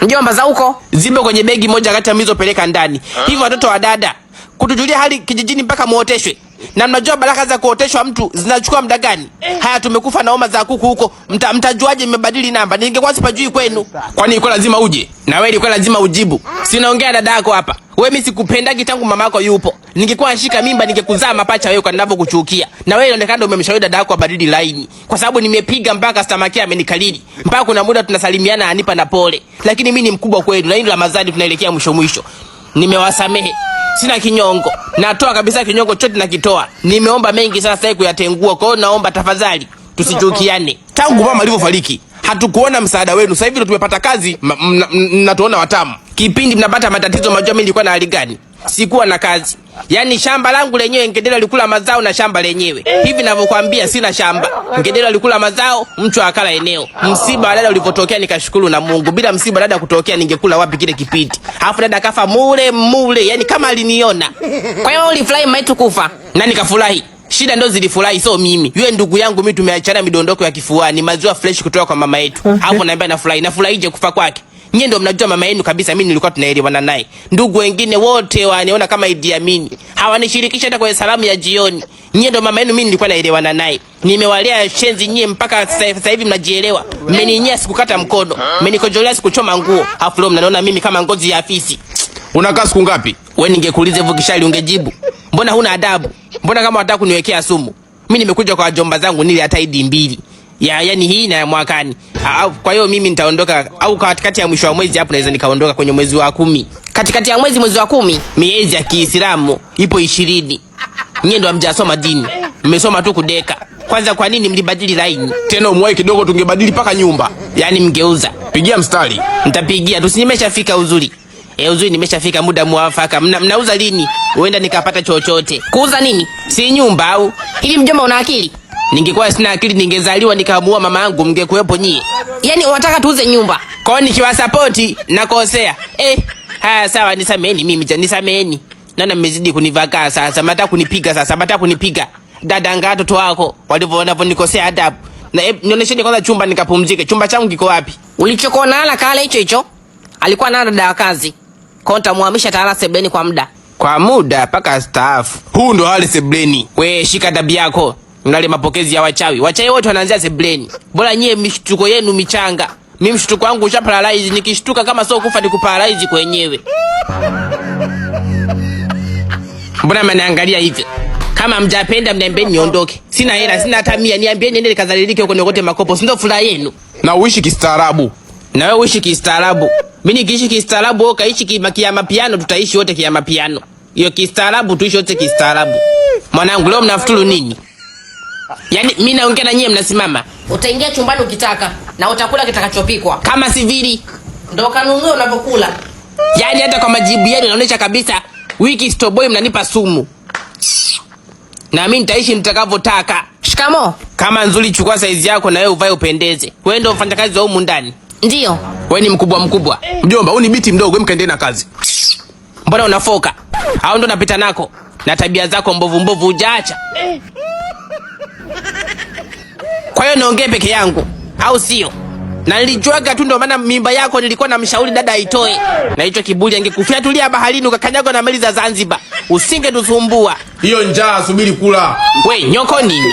Mjomba za huko zipo kwenye begi moja kati ya mlizopeleka ndani. Hivyo watoto wa dada, kutujulia hali kijijini mpaka muoteshwe. Na mnajua baraka za kuoteshwa mtu zinachukua muda gani? Haya, tumekufa na homa za kuku huko. Mtajuaje mmebadili namba? Ningekuwa sipajui kwenu. Kwani ilikuwa lazima uje? Na wewe ilikuwa lazima ujibu. Sinaongea dada yako hapa. Wewe mimi sikupendagi tangu mamako yupo. Ningekuwa nashika mimba ningekuzaa mapacha wewe kwa ninavyokuchukia. Na wewe inaonekana ndio umemshauri dada yako abadili laini. Kwa sababu nimepiga mpaka stomach amenikalili. Mpaka kuna muda tunasalimiana anipa na pole. Lakini mimi ni mkubwa kwenu na hii Ramadhani tunaelekea mwisho. Nimewasamehe. Sina kinyongo. Natoa kabisa kinyongo chote nakitoa. Nimeomba mengi sana sasa kuyatengua. Kwa hiyo naomba tafadhali tusichukiane. Tangu mama alivyofariki hatukuona msaada wenu. Sasa hivi ndio tumepata kazi mnatuona watamu. Kipindi mnapata matatizo majua mimi nilikuwa na hali gani? Sikuwa na kazi. Yaani shamba langu lenyewe Ngedela alikula mazao na shamba lenyewe. Hivi ninavyokuambia sina shamba. Ngedela alikula mazao, mtu akala eneo. Msiba dada ulipotokea nikashukuru na Mungu. Bila msiba dada kutokea ningekula wapi kile kipindi. Alafu dada kafa mule, yani kama aliniona. Kwa hiyo ulifurahi maitu kufa. Na nikafurahi. Shida ndo zilifurahi so mimi. Yule ndugu yangu mimi tumeachana midondoko ya kifuani, maziwa fresh kutoka kwa mama yetu. Hapo naambia nafurahi. Nafurahije kufa kwake? Nyie ndio mnajua mama yenu kabisa mimi nilikuwa tunaelewana naye. Ndugu wengine wote waniona kama Idi Amin. Hawanishirikisha hata kwa salamu ya jioni. Nyie ndio mama yenu mimi nilikuwa naelewana naye. Nimewalea shenzi nyie mpaka sasa hivi mnajielewa. Mmeninyia sikukata mkono. Mmenikojolea sikuchoma nguo. Alafu leo mnaona mimi kama ngozi ya afisi. Unakaa siku ngapi? Wewe ningekuuliza hivyo kishali ungejibu. Mbona huna adabu? Mbona kama unataka kuniwekea sumu? Mimi nimekuja kwa jomba zangu nili hata Idi mbili. Yani hii na mwakani. Kwa hiyo mimi nitaondoka au katikati ya mwisho wa mwezi hapo naweza nikaondoka kwenye mwezi wa 10. Katikati ya mwezi wa 10 miezi ya Kiislamu ipo 20. Nyie ndio hamjasoma dini. Mmesoma tu kudeka. Kwanza kwa nini mlibadili line? Tena umwai kidogo tungebadili paka nyumba. Yani mgeuza. Pigia mstari. Nitapigia tu nimeshafika uzuri. Uzuri nimeshafika muda mwafaka. Mnauza lini? Uenda nikapata chochote. Kuuza nini? Si nyumba au? Hivi mjomba una akili? Ningekuwa sina akili ningezaliwa nikaamua mama yangu mngekuepo nyie. Yaani unataka tuuze nyumba? Kwa nini nikiwa support nakosea? Haya sawa nisameni mimi nisameni. Naona mmezidi kunivaka sasa. Mnataka kunipiga sasa. Mnataka kunipiga. Dada ngato to wako walivyonikosea adabu. Na nionyesheni kwanza chumba nikapumzike. Chumba changu kiko wapi? Ulichokuona ala kale hicho. Alikuwa na dada kazi. Konta muhamisha tala sebleni kwa muda. Kwa muda paka staff. Huu ndo hali sebleni. We shika dabi yako. Ngale mapokezi ya wachawi. Wachawi wote wanaanzia sebleni. Bora nyie mishtuko yenu michanga. Mimi mshtuko wangu ushaparalyze, nikishtuka kama sio kufa nikuparalyze kwenyewe. Mbona mnaniangalia hivi? Kama mjapenda mniambieni niondoke. Sina hela, sina hata 100, niambieni niende nikazalilike huko nyokote makopo. Si ndio furaha yenu? Na uishi kistaarabu. Na wewe uishi kistaarabu. Mimi nikiishi kistaarabu wewe kaishi kiamapiano, tutaishi wote kiamapiano. Hiyo kistaarabu tuishi wote kistaarabu. Mwanangu leo mnafuturu nini? Yaani mimi naongea na nyie mnasimama. Utaingia chumbani ukitaka na utakula kitakachopikwa. Kama sivili ndio kanunue unapokula. Yaani hata kwa majibu yenu inaonyesha kabisa wiki stoboy mnanipa sumu. Na mimi nitaishi nitakavyotaka. Shikamo. Kama nzuri chukua size yako na wewe uvae upendeze. Wewe ndio mfanyakazi wa humu ndani. Ndio. Wewe ni mkubwa. Mjomba, wewe ni biti mdogo, wewe mkaendelee na kazi. Mbona unafoka? Au ndo napita nako? Na tabia zako mbovu hujaacha. Kwa hiyo naongea peke yangu au sio? Na nilijuaga tu ndio maana mimba yako nilikuwa namshauri dada aitoe. Na hicho kiburi angekufia tulia baharini ukakanyaga na meli za Zanzibar. Usingetusumbua. Hiyo njaa subiri kula. We nyoko nini?